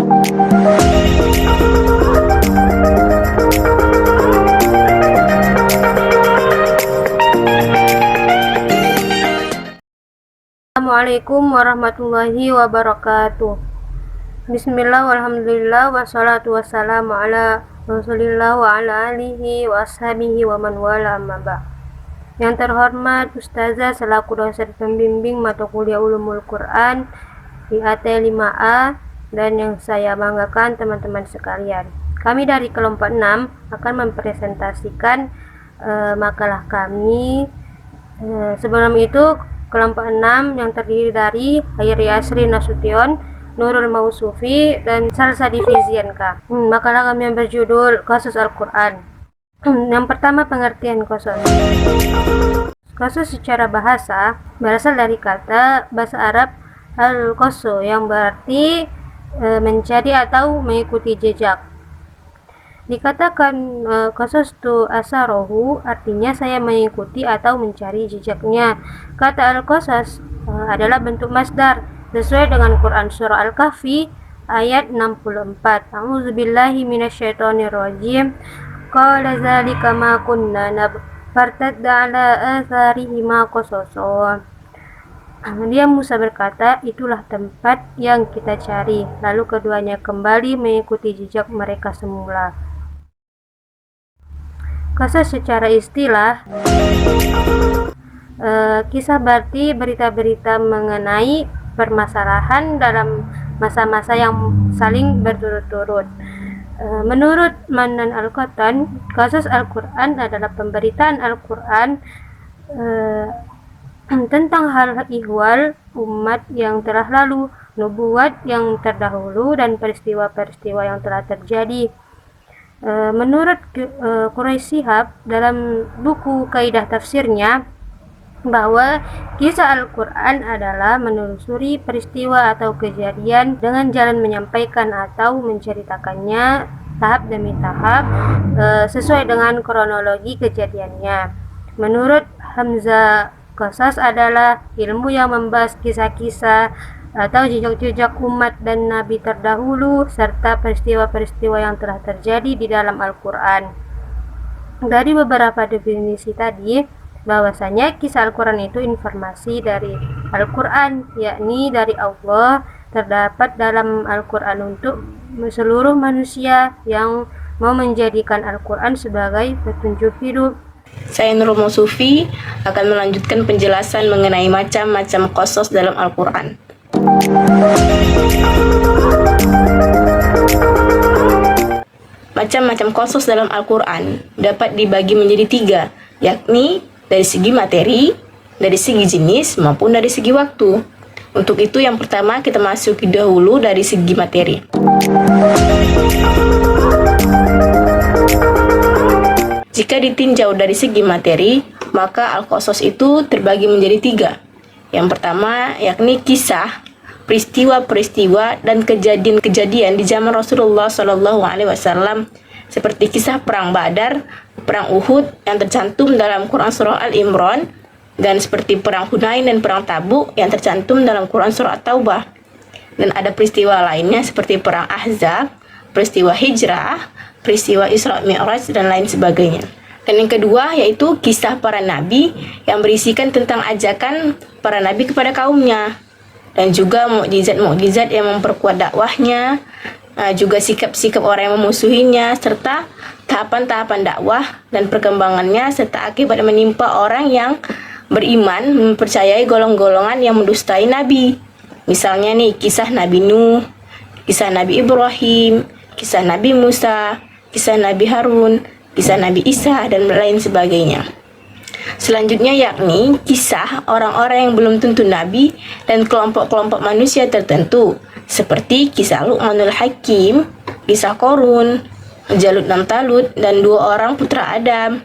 Assalamualaikum warahmatullahi wabarakatuh. Bismillah walhamdulillah wassalatu wassalamu ala rasulillah wa ala alihi wa ashabihi wa man wala amma ba'd. Yang terhormat Ustazah selaku dosen pembimbing mata kuliah Ulumul Quran di AT 5A, dan yang saya banggakan teman-teman sekalian, kami dari kelompok 6 akan mempresentasikan makalah kami. Sebelum itu, kelompok 6 yang terdiri dari Hayri Asri Nasution, Nurul Mausufi, dan Salsa Division K. Makalah kami yang berjudul Qasas Al-Quran. Yang pertama, pengertian qasas. Qasas secara bahasa berasal dari kata bahasa Arab al-qasu yang berarti mencari atau mengikuti jejak. Dikatakan qasastu asarohu, artinya saya mengikuti atau mencari jejaknya. Kata al-qasas adalah bentuk masdar sesuai dengan Quran surah Al-Kahfi ayat 64. A'udzubillahi minasyaitonirrajim. Qala dzalika ma kunna fartadda ala atharihima qasasun. Dia Musa berkata, itulah tempat yang kita cari. Lalu keduanya kembali mengikuti jejak mereka semula. Qasas secara istilah, kisah berarti berita-berita mengenai permasalahan dalam masa-masa yang saling berturut-turut. Menurut Manan Al-Qattan, qasas Al-Quran adalah pemberitaan Al-Quran tentang hal ihwal umat yang telah lalu, nubuat yang terdahulu, dan peristiwa-peristiwa yang telah terjadi. Menurut Quraisy Shihab dalam buku kaidah tafsirnya, bahwa kisah Al-Quran adalah menelusuri peristiwa atau kejadian dengan jalan menyampaikan atau menceritakannya tahap demi tahap sesuai dengan kronologi kejadiannya. Menurut Hamzah, qasas adalah ilmu yang membahas kisah-kisah atau jejak-jejak umat dan nabi terdahulu serta peristiwa-peristiwa yang telah terjadi di dalam Al-Quran. Dari beberapa definisi tadi, bahwasanya kisah Al-Quran itu informasi dari Al-Quran, yakni dari Allah, terdapat dalam Al-Quran untuk seluruh manusia yang mau menjadikan Al-Quran sebagai petunjuk hidup. Saya Nurul Mausufi akan melanjutkan penjelasan mengenai macam-macam qasas dalam Al-Quran. Macam-macam qasas dalam Al-Quran dapat dibagi menjadi 3, yakni dari segi materi, dari segi jenis, maupun dari segi waktu. Untuk itu yang pertama kita masuki dahulu dari segi materi. Jika ditinjau dari segi materi, maka al-qasas itu terbagi menjadi 3. Yang pertama yakni kisah, peristiwa-peristiwa dan kejadian-kejadian di zaman Rasulullah SAW, seperti kisah perang Badar, perang Uhud yang tercantum dalam Quran surah Al-Imran, dan seperti perang Hunain dan perang Tabuk yang tercantum dalam Quran surah At-Taubah. Dan ada peristiwa lainnya seperti perang Ahzab, peristiwa hijrah, peristiwa Isra Mi'raj, dan lain sebagainya. Dan yang kedua yaitu kisah para nabi yang berisikan tentang ajakan para nabi kepada kaumnya, dan juga mukjizat-mukjizat yang memperkuat dakwahnya, juga sikap-sikap orang yang memusuhinya, serta tahapan-tahapan dakwah dan perkembangannya, serta akibat menimpa orang yang beriman mempercayai golong-golongan yang mendustai nabi. Misalnya nih, kisah Nabi Nuh, kisah Nabi Ibrahim, kisah Nabi Musa, kisah Nabi Harun, kisah Nabi Isa, dan lain sebagainya. Selanjutnya yakni kisah orang-orang yang belum tentu nabi dan kelompok-kelompok manusia tertentu, seperti kisah Luqmanul Hakim, kisah Korun, Jalut dan Talut, dan 2 orang putra Adam,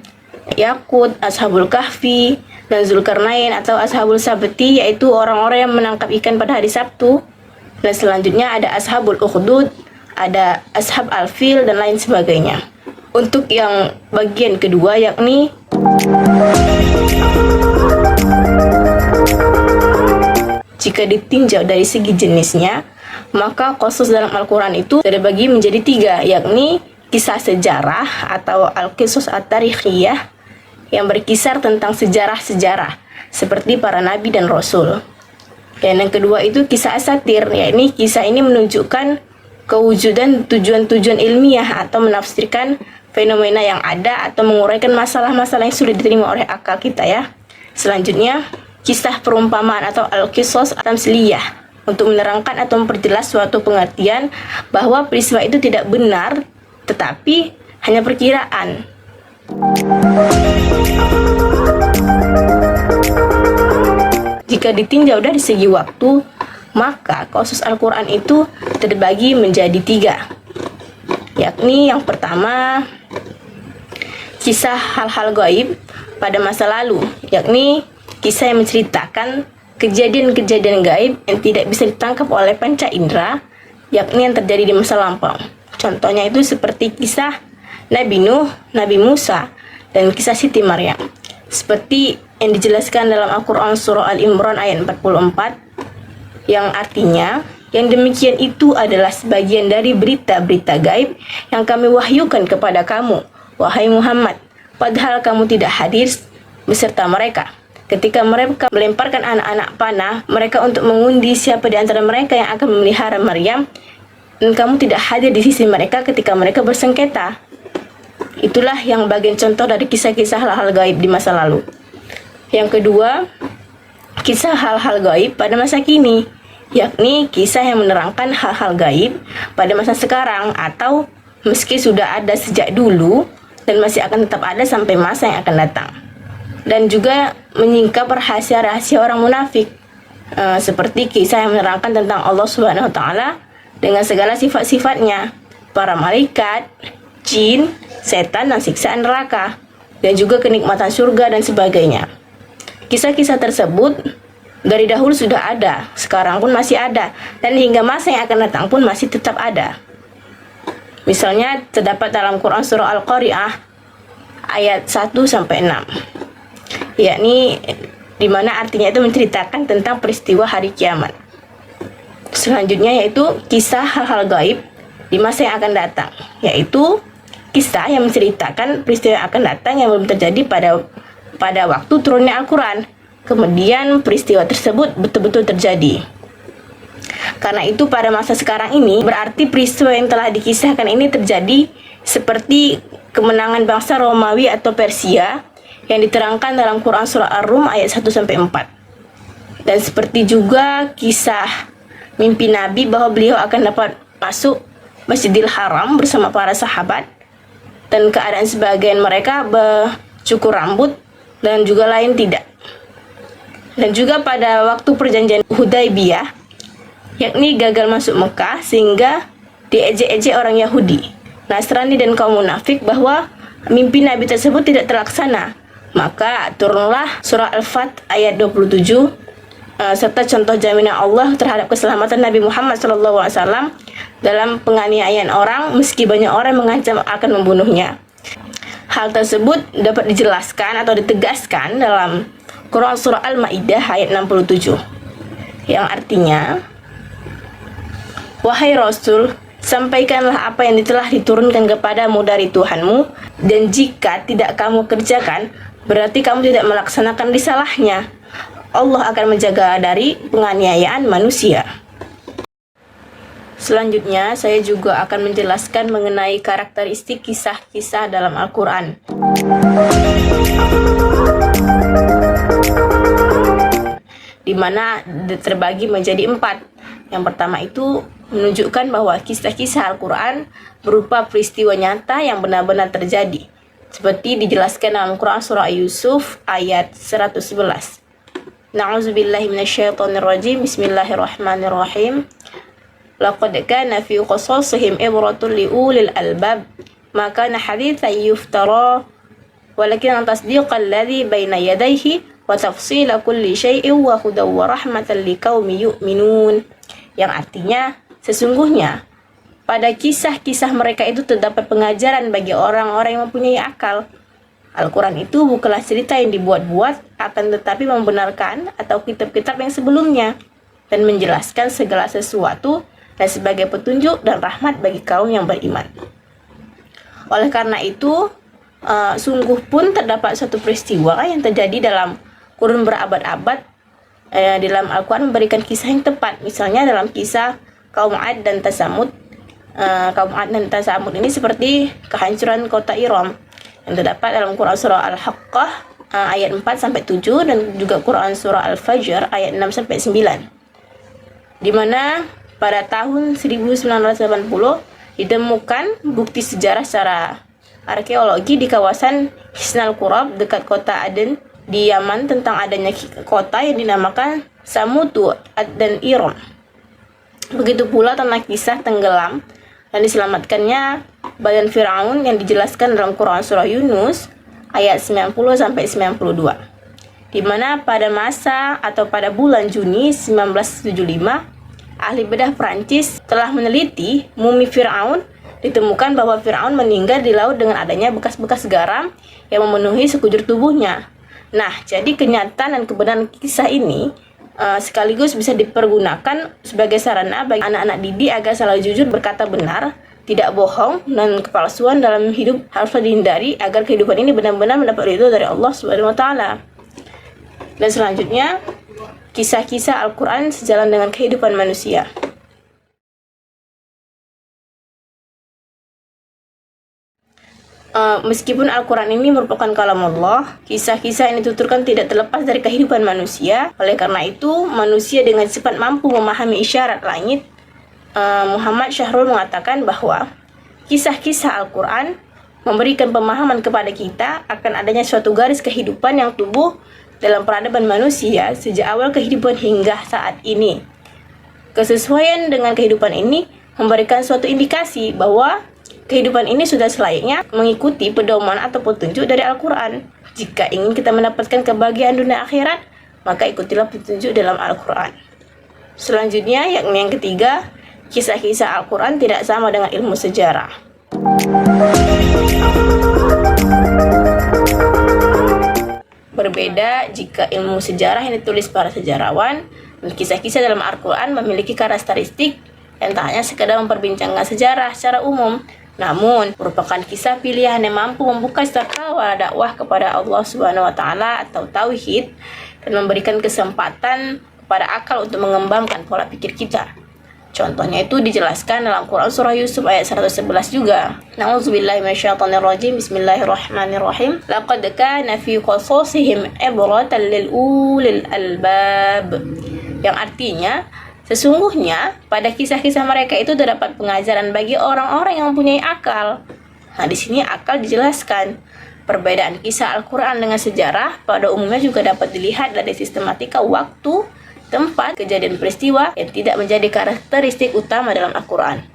Yakut, Ashabul Kahfi, dan Zulkarnain atau Ashabul Sabti, yaitu orang-orang yang menangkap ikan pada hari Sabtu. Dan selanjutnya ada Ashabul Ukhdud, ada Ashab Al-Fil, dan lain sebagainya. Untuk yang bagian kedua yakni jika ditinjau dari segi jenisnya, maka qasas dalam Al-Quran itu terbagi menjadi 3, yakni kisah sejarah atau al-qisas at-tarikhiyah yang berkisar tentang sejarah-sejarah seperti para nabi dan rasul. Dan yang kedua itu kisah asatir, yakni kisah ini menunjukkan kewujudan tujuan-tujuan ilmiah atau menafsirkan fenomena yang ada atau menguraikan masalah-masalah yang sulit diterima oleh akal kita ya. Selanjutnya, kisah perumpamaan atau al-qisas tamtsiliyah untuk menerangkan atau memperjelas suatu pengertian bahwa peristiwa itu tidak benar tetapi hanya perkiraan. Jika ditinjau dari segi waktu, maka qasas Al-Quran itu terbagi menjadi 3, yakni yang pertama kisah hal-hal gaib pada masa lalu, yakni kisah yang menceritakan kejadian-kejadian gaib yang tidak bisa ditangkap oleh panca indera, yakni yang terjadi di masa lampau. Contohnya itu seperti kisah Nabi Nuh, Nabi Musa, dan kisah Siti Maryam. Seperti yang dijelaskan dalam Al-Quran Surah Al-Imran ayat 44, yang artinya, yang demikian itu adalah sebagian dari berita-berita gaib yang kami wahyukan kepada kamu, wahai Muhammad, padahal kamu tidak hadir beserta mereka. Ketika mereka melemparkan anak-anak panah mereka untuk mengundi siapa di antara mereka yang akan memelihara Maryam, dan kamu tidak hadir di sisi mereka ketika mereka bersengketa. Itulah yang bagian contoh dari kisah-kisah hal-hal gaib di masa lalu. Yang kedua, kisah hal-hal gaib pada masa kini, yakni kisah yang menerangkan hal-hal gaib pada masa sekarang atau meski sudah ada sejak dulu dan masih akan tetap ada sampai masa yang akan datang. Dan juga menyingkap rahasia-rahasia orang munafik, seperti kisah yang menerangkan tentang Allah Subhanahu wa Ta'ala dengan segala sifat-sifatnya, para malaikat, jin, setan, dan siksaan neraka, dan juga kenikmatan surga dan sebagainya. Kisah-kisah tersebut dari dahulu sudah ada, sekarang pun masih ada, dan hingga masa yang akan datang pun masih tetap ada. Misalnya terdapat dalam Quran Surah Al-Qari'ah ayat 1-6, yakni di mana artinya itu menceritakan tentang peristiwa hari kiamat. Selanjutnya yaitu kisah hal-hal gaib di masa yang akan datang, yaitu kisah yang menceritakan peristiwa yang akan datang yang belum terjadi pada waktu turunnya Al-Quran. Kemudian peristiwa tersebut betul-betul terjadi. Karena itu pada masa sekarang ini berarti peristiwa yang telah dikisahkan ini terjadi, seperti kemenangan bangsa Romawi atau Persia yang diterangkan dalam Quran Surah Ar-Rum ayat 1-4. Dan seperti juga kisah mimpi Nabi bahwa beliau akan dapat masuk Masjidil Haram bersama para sahabat, dan keadaan sebagian mereka bercukur rambut dan juga lain tidak. Dan juga pada waktu perjanjian Hudaybiyah, yakni gagal masuk Mekah sehingga diejek-ejek orang Yahudi, Nasrani, dan kaum munafik bahwa mimpi Nabi tersebut tidak terlaksana. Maka turunlah surah Al-Fat ayat 27 serta contoh jaminan Allah terhadap keselamatan Nabi Muhammad SAW dalam penganiayaan orang meski banyak orang mengancam akan membunuhnya. Hal tersebut dapat dijelaskan atau ditegaskan dalam Quran Surah Al-Ma'idah ayat 67, yang artinya, wahai Rasul, sampaikanlah apa yang telah diturunkan kepadamu dari Tuhanmu, dan jika tidak kamu kerjakan, berarti kamu tidak melaksanakan risalahnya. Allah akan menjaga dari penganiayaan manusia. Selanjutnya, saya juga akan menjelaskan mengenai karakteristik kisah-kisah dalam Al-Quran. Di mana terbagi menjadi 4. Yang pertama itu menunjukkan bahwa kisah-kisah Al-Quran berupa peristiwa nyata yang benar-benar terjadi, seperti dijelaskan dalam Quran Surah Yusuf ayat 111. Na'udzubillahi minasyaitonirrajim. Bismillahirrahmanirrahim. Laqad kana fi qasasihim ibratun liulil albab ma kana haditsan yuftara walakin tasdiqal ladzi baina yadayhi wa tafsila kulli syai'in wa hudaw wa rahmatan liqaumin yu'minun. Yang artinya, sesungguhnya pada kisah-kisah mereka itu terdapat pengajaran bagi orang-orang yang mempunyai akal. Al-Quran itu bukanlah cerita yang dibuat-buat, akan tetapi membenarkan atau kitab-kitab yang sebelumnya dan menjelaskan segala sesuatu dan sebagai petunjuk dan rahmat bagi kaum yang beriman. Oleh karena itu, sungguh pun terdapat suatu peristiwa yang terjadi dalam kurun berabad-abad dalam Al-Quran memberikan kisah yang tepat. Misalnya dalam kisah kaum Ad dan Tsamud. Kaum Ad dan Tsamud ini seperti kehancuran kota Iram yang terdapat dalam Quran surah Al-Haqqah ayat 4-7 dan juga Quran surah Al-Fajr ayat 6-9. Di mana pada tahun 1980 ditemukan bukti sejarah secara arkeologi di kawasan Hisnal Qurab dekat kota Aden di Yaman tentang adanya kota yang dinamakan Samutu Ad dan Iram. Begitu pula tentang kisah tenggelam dan diselamatkannya badan Firaun yang dijelaskan dalam Quran surah Yunus ayat 90-92. Di mana pada masa atau pada bulan Juni 1975, ahli bedah Prancis telah meneliti mumi Firaun. Ditemukan bahwa Firaun meninggal di laut dengan adanya bekas-bekas garam yang memenuhi sekujur tubuhnya. Nah, jadi kenyataan dan kebenaran kisah ini sekaligus bisa dipergunakan sebagai sarana bagi anak-anak didik agar selalu jujur berkata benar, tidak bohong, dan kepalsuan dalam hidup haruslah dihindari agar kehidupan ini benar-benar mendapat ridho dari Allah Subhanahu wa taala. Dan selanjutnya, kisah-kisah Al-Quran sejalan dengan kehidupan manusia. Meskipun Al-Quran ini merupakan kalam Allah, kisah-kisah yang dituturkan tidak terlepas dari kehidupan manusia. Oleh karena itu, manusia dengan cepat mampu memahami isyarat langit. Muhammad Syahrul mengatakan bahwa kisah-kisah Al-Quran memberikan pemahaman kepada kita akan adanya suatu garis kehidupan yang tumbuh dalam peradaban manusia sejak awal kehidupan hingga saat ini. Kesesuaian dengan kehidupan ini memberikan suatu indikasi bahwa kehidupan ini sudah selayaknya mengikuti pedoman atau petunjuk dari Al-Quran. Jika ingin kita mendapatkan kebahagiaan dunia akhirat, maka ikutilah petunjuk dalam Al-Quran. Selanjutnya, yakni yang ketiga, kisah-kisah Al-Quran tidak sama dengan ilmu sejarah. Berbeda jika ilmu sejarah yang ditulis para sejarawan dan kisah-kisah dalam Al-Quran memiliki karakteristik yang tak hanya sekedar memperbincangkan sejarah secara umum, namun merupakan kisah pilihan yang mampu membuka cakrawala dakwah kepada Allah Subhanahu wa taala atau tauhid dan memberikan kesempatan kepada akal untuk mengembangkan pola pikir kita. Contohnya itu dijelaskan dalam Quran surah Yusuf ayat 111 juga. Na'udzubillahi minasyaitonirrajim. Bismillahirrahmanirrahim. Laqad kana fi qasasihim ibratan lil ulil albab. Yang artinya, sesungguhnya pada kisah-kisah mereka itu terdapat pengajaran bagi orang-orang yang mempunyai akal. Nah, di sini akal dijelaskan. Perbedaan kisah Al-Quran dengan sejarah pada umumnya juga dapat dilihat dari sistematika waktu, tempat, kejadian peristiwa yang tidak menjadi karakteristik utama dalam Al-Quran.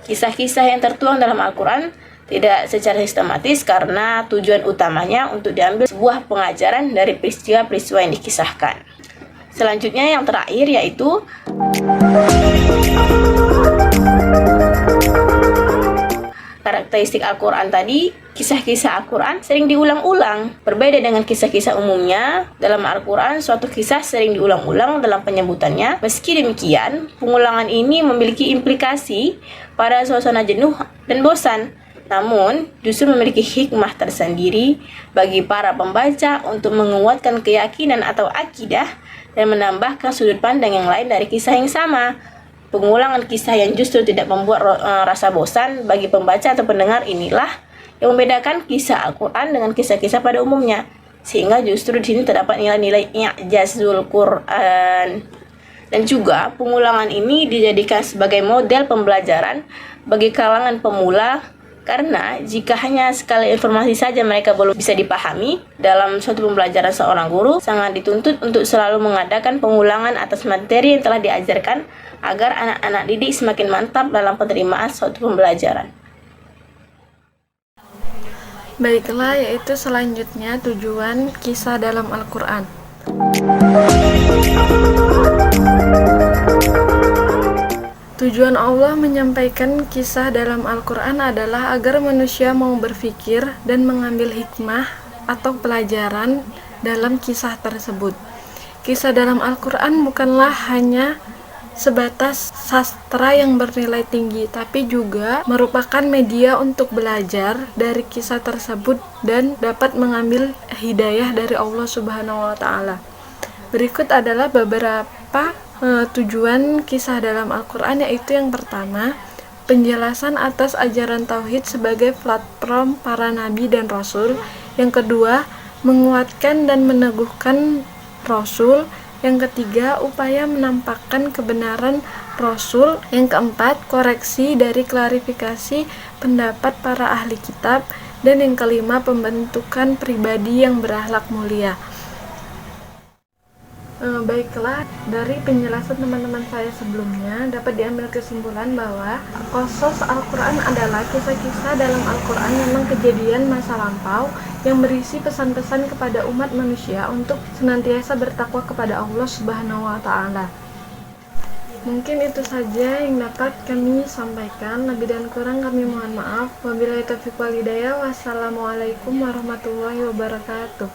Kisah-kisah yang tertuang dalam Al-Quran tidak secara sistematis karena tujuan utamanya untuk diambil sebuah pengajaran dari peristiwa-peristiwa yang dikisahkan. Selanjutnya yang terakhir yaitu karakteristik Al-Quran tadi, kisah-kisah Al-Quran sering diulang-ulang. Berbeda dengan kisah-kisah umumnya, dalam Al-Quran suatu kisah sering diulang-ulang dalam penyebutannya. Meski demikian, pengulangan ini memiliki implikasi pada suasana jenuh dan bosan. Namun, justru memiliki hikmah tersendiri bagi para pembaca untuk menguatkan keyakinan atau akidah dan menambahkan sudut pandang yang lain dari kisah yang sama. Pengulangan kisah yang justru tidak membuat rasa bosan bagi pembaca atau pendengar inilah yang membedakan kisah Al-Quran dengan kisah-kisah pada umumnya. Sehingga justru di sini terdapat nilai-nilai i'jazul Quran. Dan juga pengulangan ini dijadikan sebagai model pembelajaran bagi kalangan pemula, karena jika hanya sekali informasi saja mereka belum bisa dipahami dalam suatu pembelajaran seorang guru, sangat dituntut untuk selalu mengadakan pengulangan atas materi yang telah diajarkan agar anak-anak didik semakin mantap dalam penerimaan suatu pembelajaran. Baiklah, yaitu selanjutnya tujuan kisah dalam Al-Quran. Tujuan Allah menyampaikan kisah dalam Al-Quran adalah agar manusia mau berpikir dan mengambil hikmah atau pelajaran dalam kisah tersebut. Kisah dalam Al-Quran bukanlah hanya sebatas sastra yang bernilai tinggi, tapi juga merupakan media untuk belajar dari kisah tersebut dan dapat mengambil hidayah dari Allah Subhanahu wa Ta'ala. Berikut adalah beberapa tujuan kisah dalam Al-Quran, yaitu yang pertama, penjelasan atas ajaran tauhid sebagai platform para nabi dan rasul. Yang kedua, menguatkan dan meneguhkan rasul. Yang ketiga, upaya menampakkan kebenaran rasul. Yang keempat, koreksi dari klarifikasi pendapat para ahli kitab. Dan yang kelima, pembentukan pribadi yang berakhlak mulia. Baiklah, dari penjelasan teman-teman saya sebelumnya dapat diambil kesimpulan bahwa qasas Al-Quran adalah kisah-kisah dalam Al-Quran memang kejadian masa lampau yang berisi pesan-pesan kepada umat manusia untuk senantiasa bertakwa kepada Allah Subhanahu wa Ta'ala. Mungkin itu saja yang dapat kami sampaikan. Lebih dan kurang kami mohon maaf. Wabillahi taufiq wal hidayah. Wassalamualaikum warahmatullahi wabarakatuh.